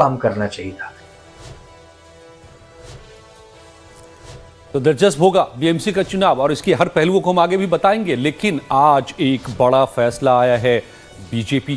काम करना चाहिए था। तो दिलचस्प होगा बीएमसी का चुनाव और इसके हर पहलुओं को हम आगे भी बताएंगे। लेकिन आज एक बड़ा फैसला आया है बीजेपी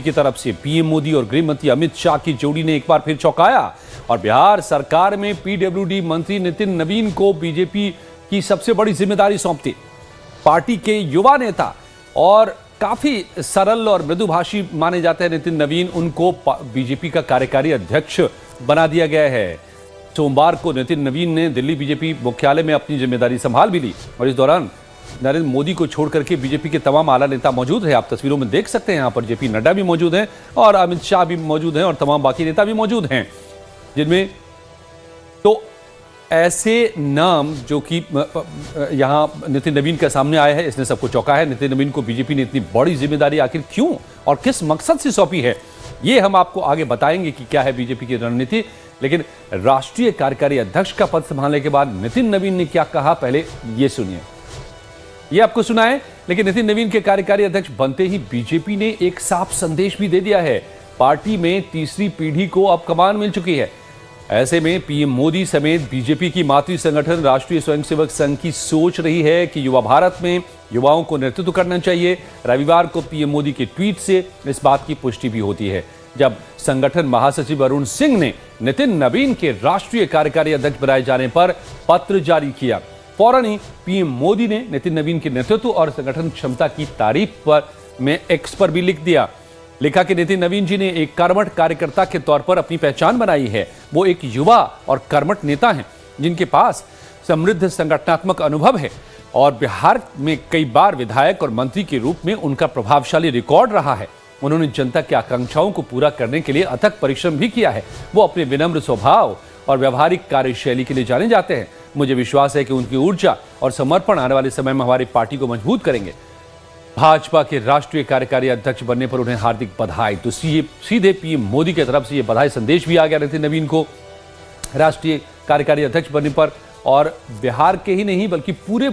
की तरफ से। पीएम मोदी और गृह मंत्री अमित शाह की जोड़ी ने एक बार फिर चौंकाया और बिहार सरकार में पीडब्ल्यूडी मंत्री नितिन नवीन को बीजेपी की सबसे बड़ी जिम्मेदारी सौंप दी। पार्टी के युवा नेता और काफी सरल और मृदुभाषी माने जाते हैं नितिन नवीन, उनको बीजेपी का कार्यकारी अध्यक्ष बना दिया गया है। सोमवार को नितिन नवीन ने दिल्ली बीजेपी मुख्यालय में अपनी जिम्मेदारी संभाल भी ली और इस दौरान नरेंद्र मोदी को छोड़ करके बीजेपी के तमाम आला नेता मौजूद हैं। आप तस्वीरों में देख सकते हैं, यहाँ पर जेपी नड्डा भी मौजूद हैं और अमित शाह भी मौजूद हैं और तमाम बाकी नेता भी मौजूद हैं, जिनमें तो ऐसे नाम जो कि यहाँ नितिन नवीन के सामने आया है, इसने सबको चौंका है। नितिन नवीन को बीजेपी ने इतनी बड़ी जिम्मेदारी आखिर क्यों और किस मकसद से सौंपी है, ये हम आपको आगे बताएंगे कि क्या है बीजेपी की रणनीति। लेकिन राष्ट्रीय कार्यकारी अध्यक्ष का पद संभालने के बाद नितिन नवीन ने क्या कहा, पहले ये सुनिए। ये आपको सुनाए। लेकिन नितिन नवीन के कार्यकारी अध्यक्ष बनते ही बीजेपी ने एक साफ संदेश भी दे दिया है। पार्टी में तीसरी पीढ़ी को अब कमान मिल चुकी है। ऐसे में पीएम मोदी समेत बीजेपी की मातृ संगठन राष्ट्रीय स्वयंसेवक संघ की सोच रही है कि युवा भारत में युवाओं को नेतृत्व करना चाहिए। रविवार को पीएम मोदी के ट्वीट से इस बात की पुष्टि भी होती है, जब संगठन महासचिव अरुण सिंह ने नितिन नवीन के राष्ट्रीय कार्यकारी अध्यक्ष बनाए जाने पर पत्र जारी किया। फौरन ही पीएम मोदी ने नितिन नवीन के नेतृत्व और संगठन क्षमता की तारीफ में एक्स पर भी लिखा कि नितिन नवीन जी ने एक कर्मठ कार्यकर्ता के तौर पर अपनी पहचान बनाई है। वो एक युवा और कर्मठ नेता हैं जिनके पास समृद्ध संगठनात्मक अनुभव है और बिहार में कई बार विधायक और मंत्री के रूप में उनका प्रभावशाली रिकॉर्ड रहा है। उन्होंने जनता की आकांक्षाओं को पूरा करने के लिए अथक परिश्रम भी किया है। वो अपने विनम्र स्वभाव और व्यवहारिक कार्यशैली के लिए जाने जाते हैं। मुझे विश्वास है कि उनकी ऊर्जा और समर्पण आने वाले समय में हमारी पार्टी को मजबूत करेंगे। भाजपा के राष्ट्रीय कार्यकारी अध्यक्ष बनने पर उन्हें हार्दिक बधाई। तो सीधे पीएम मोदी की तरफ से ये बधाई संदेश भी आ गया नितिन नवीन को राष्ट्रीय कार्यकारी अध्यक्ष बनने पर। और बिहार के ही नहीं बल्कि पूरे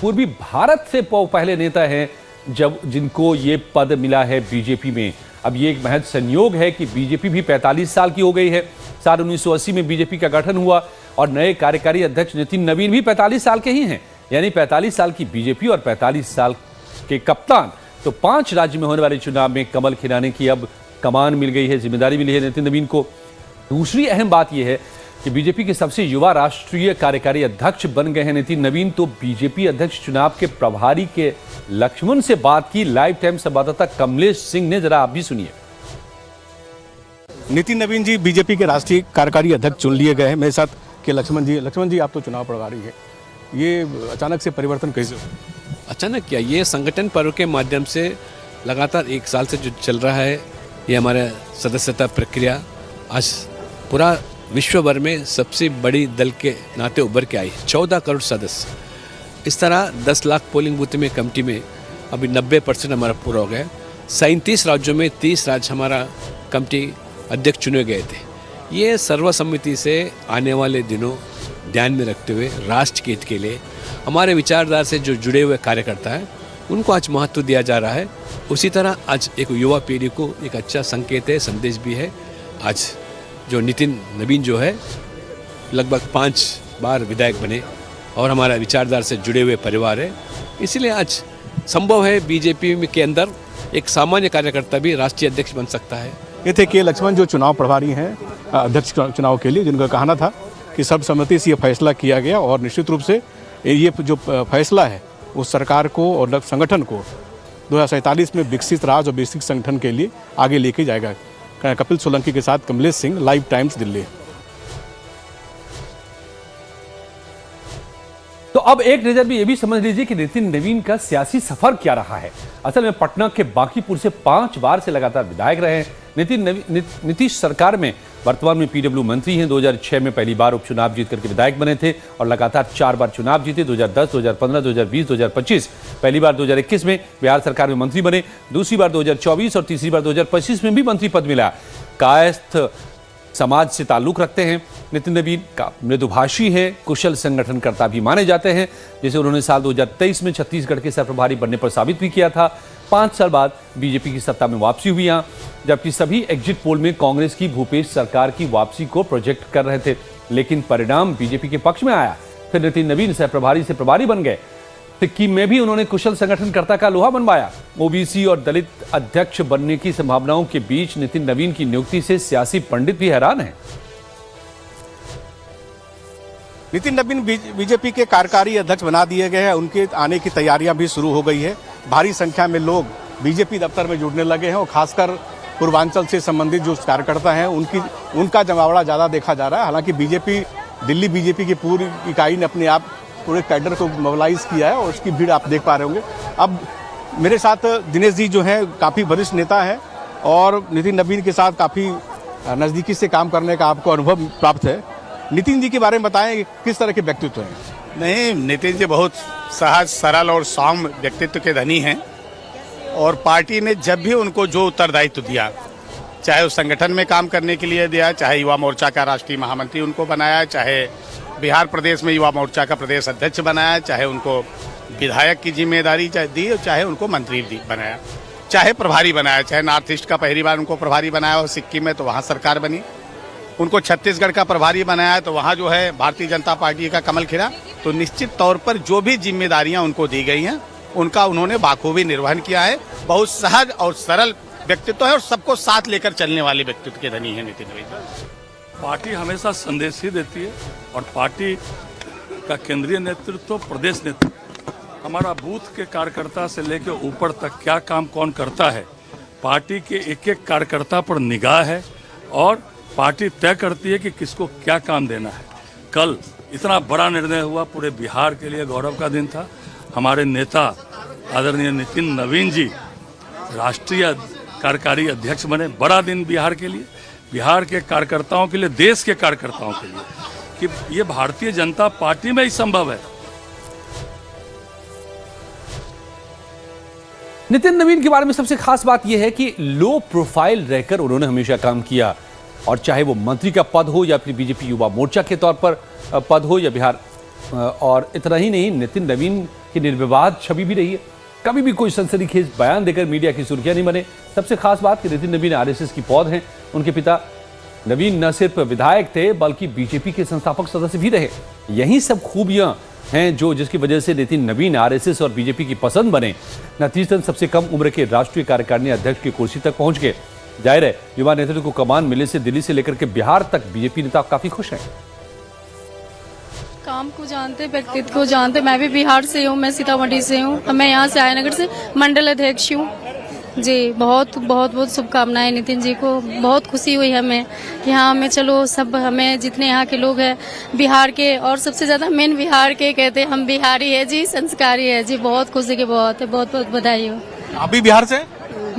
पूर्वी भारत से पहले नेता हैं जब जिनको ये पद मिला है बीजेपी में। अब ये एक महज संयोग है कि बीजेपी भी 45 साल की हो गई है। साल 1980 में बीजेपी का गठन हुआ और नए कार्यकारी अध्यक्ष नितिन नवीन भी 45 साल के ही हैं। यानी 45 साल की बीजेपी और 45 साल के कप्तान। तो 5 राज्य में होने वाले चुनाव में कमल खिलाने की अब कमान मिल गई है, जिम्मेदारी मिली है नितिन नवीन को। दूसरी अहम बात यह है कि बीजेपी के सबसे युवा राष्ट्रीय कार्यकारी अध्यक्ष बन गए हैं नितिन नवीन। तो बीजेपी अध्यक्ष चुनाव के प्रभारी के लक्ष्मण से बात की लाइव टाइम संवाददाता कमलेश सिंह ने, जरा आप भी सुनिए। नितिन नवीन जी बीजेपी के राष्ट्रीय कार्यकारी अध्यक्ष चुन लिए गए हैं। मेरे साथ के लक्ष्मण जी, आप तो चुनाव प्रभारी है, ये अचानक से परिवर्तन कैसे हुआ? अचानक क्या, ये संगठन पर्व के माध्यम से लगातार 1 साल से जो चल रहा है, ये हमारा सदस्यता प्रक्रिया आज पूरा विश्व भर में सबसे बड़ी दल के नाते उभर के आई। 14 करोड़ सदस्य, इस तरह 10 लाख पोलिंग बूथ में कमेटी में अभी 90% हमारा पूरा हो गया। 37 राज्यों में 30 राज्य हमारा कमेटी अध्यक्ष चुने गए थे। ये सर्वसम्मति से आने वाले दिनों ध्यान में रखते हुए राष्ट्र के हित के लिए हमारे विचारधारा से जो जुड़े हुए कार्यकर्ता हैं उनको आज महत्व दिया जा रहा है। उसी तरह आज एक युवा पीढ़ी को एक अच्छा संकेत है, संदेश भी है। आज जो नितिन नवीन जो है लगभग 5 बार विधायक बने और हमारा विचारधारा से जुड़े हुए परिवार है, इसलिए आज संभव है बीजेपी के अंदर एक सामान्य कार्यकर्ता भी राष्ट्रीय अध्यक्ष बन सकता है। ये थे के लक्ष्मण जो चुनाव प्रभारी हैं अध्यक्ष चुनाव के लिए, जिनका कहना था कि सर्वसम्मति से ये फैसला किया गया और निश्चित रूप से ये जो फैसला है उस सरकार को और संगठन को 2047 में विकसित राज्य और विकसित संगठन के लिए आगे लेके जाएगा। कपिल सोलंकी के साथ कमलेश सिंह, लाइव टाइम्स, दिल्ली। तो अब एक नजर में यह भी समझ लीजिए कि नितिन नवीन का सियासी सफर क्या रहा है। असल में पटना के बांकीपुर से 5 बार से लगातार विधायक रहे हैं। नीतीश सरकार में वर्तमान में पीडब्ल्यू मंत्री हैं। 2006 में पहली बार उपचुनाव जीत करके विधायक बने थे और लगातार 4 बार चुनाव जीते। 2010, 2015, 2020, 2025। पहली बार 2021 में बिहार सरकार में मंत्री बने, दूसरी बार 2024 और तीसरी बार 2025 में भी मंत्री पद मिला। कायस्थ समाज से ताल्लुक रखते हैं। नितिन नवीन का मृदुभाषी है, कुशल संगठनकर्ता भी माने जाते हैं, जिसे उन्होंने साल 2023 में छत्तीसगढ़ के सरप्रभारी बनने पर साबित भी किया था। 5 साल बाद बीजेपी की सत्ता में वापसी हुई यहाँ, जबकि सभी एग्जिट पोल में कांग्रेस की भूपेश सरकार की वापसी को प्रोजेक्ट कर रहे थे, लेकिन परिणाम बीजेपी के पक्ष में आया। फिर नितिन नवीन सह प्रभारी से प्रभारी बन गए। सिक्किम में भी उन्होंने कुशल संगठनकर्ता का लोहा बनवाया। ओबीसी और दलित अध्यक्ष बनने की संभावनाओं के बीच नितिन नवीन की नियुक्ति से सियासी पंडित भी हैरान हैं। नितिन नवीन बीजेपी के कार्यकारी अध्यक्ष बना दिए गए हैं। उनके आने की तैयारियां भी शुरू हो गई है। भारी संख्या में लोग बीजेपी दफ्तर में जुड़ने लगे हैं और खासकर पूर्वांचल से संबंधित जो कार्यकर्ता हैं उनका जमावड़ा ज़्यादा देखा जा रहा है। हालांकि दिल्ली बीजेपी की पूरी इकाई ने अपने आप पूरे कैडर को मोबिलाइज किया है और उसकी भीड़ आप देख पा रहे होंगे। अब मेरे साथ दिनेश जी जो हैं काफ़ी वरिष्ठ नेता हैं और नितिन नवीन के साथ काफ़ी नज़दीकी से काम करने का आपको अनुभव प्राप्त है। नितिन जी के बारे में बताएं, किस तरह के व्यक्तित्व हैं? नहीं, नितिन जी बहुत सहज सरल और सौम्य व्यक्तित्व के धनी हैं और पार्टी ने जब भी उनको जो उत्तरदायित्व दिया, चाहे उस संगठन में काम करने के लिए दिया, चाहे युवा मोर्चा का राष्ट्रीय महामंत्री उनको बनाया, चाहे बिहार प्रदेश में युवा मोर्चा का प्रदेश अध्यक्ष बनाया, चाहे उनको विधायक की जिम्मेदारी दी, चाहे उनको मंत्री बनाया, चाहे प्रभारी बनाया, चाहे नॉर्थ ईस्ट का पहली बार उनको प्रभारी बनाया और सिक्किम में तो वहाँ सरकार बनी, उनको छत्तीसगढ़ का प्रभारी बनाया तो वहाँ जो है भारतीय जनता पार्टी का कमल खिला। तो निश्चित तौर पर जो भी जिम्मेदारियाँ उनको दी गई हैं उनका उन्होंने बाखूबी निर्वहन किया है। बहुत सहज और सरल व्यक्तित्व है और सबको साथ लेकर चलने वाले व्यक्तित्व के धनी है नितिन नवीन। पार्टी हमेशा संदेश ही देती है और पार्टी का केंद्रीय नेतृत्व, प्रदेश नेतृत्व, हमारा बूथ के कार्यकर्ता से लेकर ऊपर तक क्या काम कौन करता है, पार्टी के एक एक कार्यकर्ता पर निगाह है और पार्टी तय करती है कि किसको क्या काम देना है। कल इतना बड़ा निर्णय हुआ, पूरे बिहार के लिए गौरव का दिन था। हमारे नेता आदरणीय नितिन नवीन जी राष्ट्रीय कार्यकारी अध्यक्ष बने, बड़ा दिन बिहार के लिए, बिहार के कार्यकर्ताओं के लिए, देश के कार्यकर्ताओं के लिए, कि ये भारतीय जनता पार्टी में ही संभव है। नितिन नवीन के बारे में सबसे खास बात यह है कि लो प्रोफाइल रहकर उन्होंने हमेशा काम किया, और चाहे वो मंत्री का पद हो या फिर बीजेपी युवा मोर्चा के तौर पर पद हो या बिहार, और इतना ही नहीं, नितिन नवीन की निर्विवाद छवि भी रही है। कभी भी कोई सनसनीखेज बयान देकर मीडिया की सुर्खियां नहीं बने। सबसे खास बात कि नितिन नवीन आरएसएस की पौध हैं। उनके पिता नवीन न सिर्फ विधायक थे बल्कि बीजेपी के संस्थापक सदस्य भी रहे। यही सब खूबियां हैं जिसकी वजह से नितिन नवीन आरएसएस और बीजेपी की पसंद बने। नतीजतन सबसे कम उम्र के राष्ट्रीय कार्यकारिणी अध्यक्ष की कुर्सी तक पहुंच गए। जाहिर है, युवा नेतृत्व को कमान मिलने से दिल्ली से लेकर के बिहार तक बीजेपी नेता काफी खुश हैं। काम को जानते, व्यक्तित्व को जानते। मैं भी बिहार से हूँ, मैं सीतामढ़ी से हूँ, मैं यहाँ से आयनगर से मंडल अध्यक्ष हूँ। जी, बहुत बहुत बहुत शुभकामनाएं नितिन जी को। बहुत खुशी हुई हमें कि हाँ, हमें चलो सब, हमें जितने यहाँ के लोग हैं बिहार के, और सबसे ज्यादा मेन बिहार के कहते हैं, हम बिहारी है जी, संस्कारी है जी। बहुत खुशी की बात है, बहुत बहुत बधाई हो। आप भी बिहार से?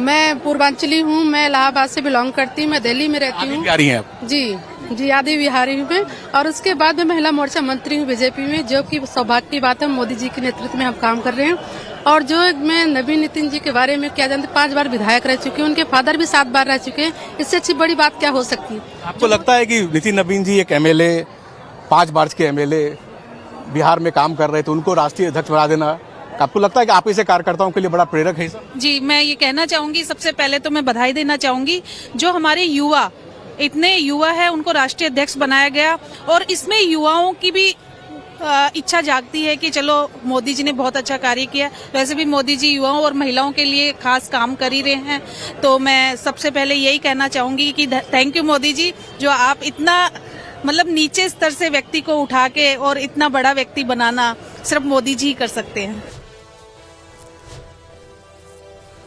मैं पूर्वांचली हूँ, मैं इलाहाबाद से बिलोंग करती हूँ, मैं दिल्ली में रहती हूँ। बिहारी हैं आप? जी, आदि बिहारी हूँ मैं। और उसके बाद मैं महिला मोर्चा मंत्री हूँ बीजेपी में, जो कि सौभाग्य की बात है। मोदी जी के नेतृत्व में हम काम कर रहे हैं। और जो मैं नवीन नितिन जी के बारे में क्या जानते, 5 बार विधायक रह चुके हैं, उनके फादर भी 7 बार रह चुके हैं। इससे अच्छी बड़ी बात क्या हो सकती है? आपको लगता है कि नितिन नवीन जी एक एमएलए, 5 बार के एमएलए बिहार में काम कर रहे थे, उनको राष्ट्रीय अध्यक्ष बना देना, आपको लगता है कि आप इसे कार्यकर्ताओं के लिए बड़ा प्रेरक है? जी, मैं ये कहना चाहूंगी, सबसे पहले तो मैं बधाई देना चाहूंगी जो हमारे युवा, इतने युवा है, उनको राष्ट्रीय अध्यक्ष बनाया गया। और इसमें युवाओं की भी इच्छा जागती है कि चलो, मोदी जी ने बहुत अच्छा कार्य किया। वैसे भी मोदी जी युवाओं और महिलाओं के लिए खास काम कर ही रहे हैं। तो मैं सबसे पहले यही कहना चाहूंगी कि थैंक यू मोदी जी, जो आप इतना मतलब नीचे स्तर से व्यक्ति को उठा के और इतना बड़ा व्यक्ति बनाना सिर्फ मोदी जी ही कर सकते हैं।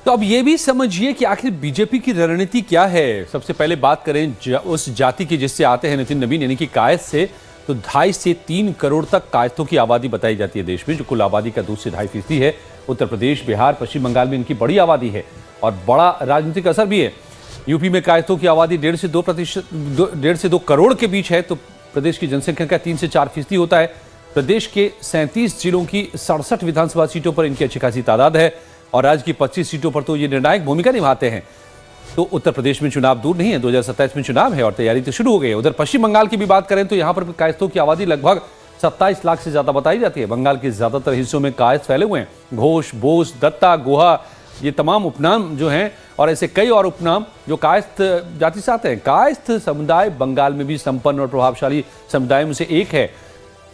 तो अब ये भी समझिए कि आखिर बीजेपी की रणनीति क्या है। सबसे पहले बात करें उस जाति की जिससे आते हैं नितिन नवीन, यानी कि कायस्थ से, तो 2.5 से 3 करोड़ तक कायस्थों की आबादी बताई जाती है देश में, जो कुल आबादी का 2 से 2.5% है। उत्तर प्रदेश, बिहार, पश्चिम बंगाल में इनकी बड़ी आबादी है और बड़ा राजनीतिक असर भी है। यूपी में कायस्थों की आबादी 1.5 से 2 करोड़ के बीच है, तो प्रदेश की जनसंख्या का 3 से 4% होता है। प्रदेश के 37 जिलों की 67 विधानसभा सीटों पर इनकी अच्छी खासी तादाद है और राज्य की 25 सीटों पर तो ये निर्णायक भूमिका निभाते हैं। तो उत्तर प्रदेश में चुनाव दूर नहीं है, 2027 में चुनाव है और तैयारी तो शुरू हो गई है। उधर पश्चिम बंगाल की भी बात करें तो यहाँ पर कायस्थों की आबादी लगभग 27 लाख से ज्यादा बताई जाती है। बंगाल के ज्यादातर हिस्सों में कायस्थ फैले हुए हैं। घोष, बोस, दत्ता, गुहा, ये तमाम उपनाम जो हैं और ऐसे कई और उपनाम जो कायस्थ जाति से आते हैं। कायस्थ समुदाय बंगाल में भी संपन्न और प्रभावशाली समुदाय में से एक है।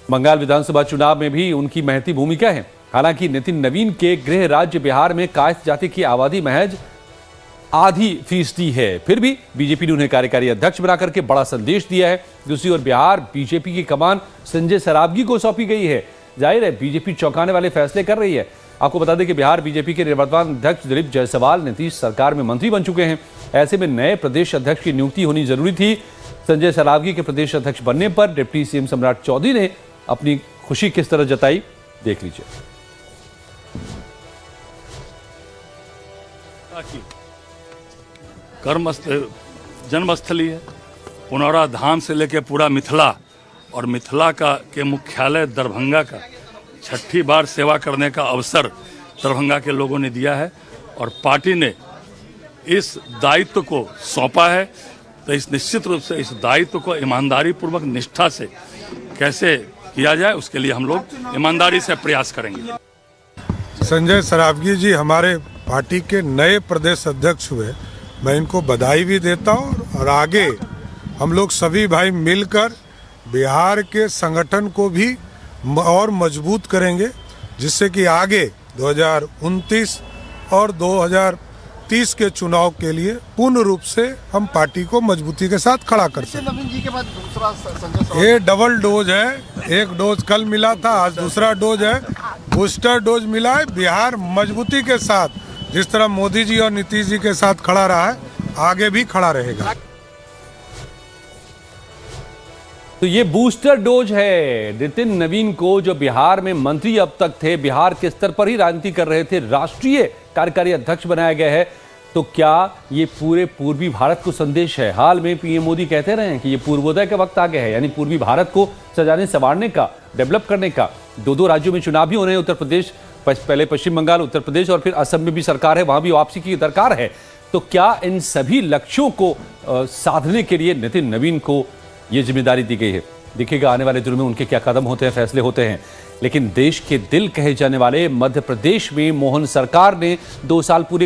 बंगाल विधानसभा चुनाव में भी उनकी महती भूमिका है। हालांकि नितिन नवीन के गृह राज्य बिहार में कायस्थ जाति की आबादी महज %.5% है। फिर भी बीजेपी ने उन्हें कार्यकारी अध्यक्ष बनाकर के बड़ा संदेश दिया है। दूसरी ओर बिहार बीजेपी की कमान संजय सरावगी को सौंपी गई है। जाहिर है बीजेपी चौंकाने वाले फैसले कर रही है। आपको बता दें कि बिहार बीजेपी के निवर्तमान अध्यक्ष दिलीप जायसवाल नीतीश सरकार में मंत्री बन चुके हैं। ऐसे में नए प्रदेश अध्यक्ष की नियुक्ति होनी जरूरी थी। संजय सरावगी के प्रदेश अध्यक्ष बनने पर डिप्टी सीएम सम्राट चौधरी ने अपनी खुशी किस तरह जताई, देख लीजिए। जन्मस्थली है। पुनौरा धाम से लेकर पूरा मिथिला और मिथिला के मुख्यालय दरभंगा का 6ठी बार सेवा करने का अवसर दरभंगा के लोगों ने दिया है और पार्टी ने इस दायित्व को सौंपा है। तो इस निश्चित रूप से इस दायित्व को ईमानदारी पूर्वक निष्ठा से कैसे किया जाए, उसके लिए हम लोग ईमानदारी से प्रयास करेंगे। संजय सरावगी जी हमारे पार्टी के नए प्रदेश अध्यक्ष हुए, मैं इनको बधाई भी देता हूँ और आगे हम लोग सभी भाई मिलकर बिहार के संगठन को भी और मजबूत करेंगे, जिससे कि आगे 2029 और 2030 के चुनाव के लिए पूर्ण रूप से हम पार्टी को मजबूती के साथ खड़ा कर सकें। ये डबल डोज है, एक डोज कल मिला था, आज दूसरा डोज है, बूस्टर डोज मिला है। बिहार मजबूती के साथ जिस तरह मोदी जी और नीतीश जी के साथ खड़ा रहा है, आगे भी खड़ा रहेगा। तो ये बूस्टर डोज है। नितिन नवीन को जो बिहार में मंत्री अब तक थे, बिहार के स्तर पर ही राजनीति कर रहे थे, राष्ट्रीय कार्यकारी अध्यक्ष बनाया गया है। तो क्या ये पूरे पूर्वी भारत को संदेश है? हाल में पीएम मोदी कहते रहे हैं कि ये पूर्वोदय का वक्त आ गया है, यानी पूर्वी भारत को सजाने संवारने का, डेवलप करने का। 2 राज्यों में चुनाव भी होने हैं, उत्तर प्रदेश, पहले पश्चिम बंगाल, उत्तर प्रदेश और फिर असम में भी सरकार है, वहां भी वापसी की दरकार है। तो क्या इन सभी लक्ष्यों को साधने के लिए नितिन नवीन को ये जिम्मेदारी दी गई है? देखिएगा आने वाले दिनों में उनके क्या कदम होते हैं, फैसले होते हैं। लेकिन देश के दिल कहे जाने वाले मध्य प्रदेश में मोहन सरकार ने 2 साल पूरे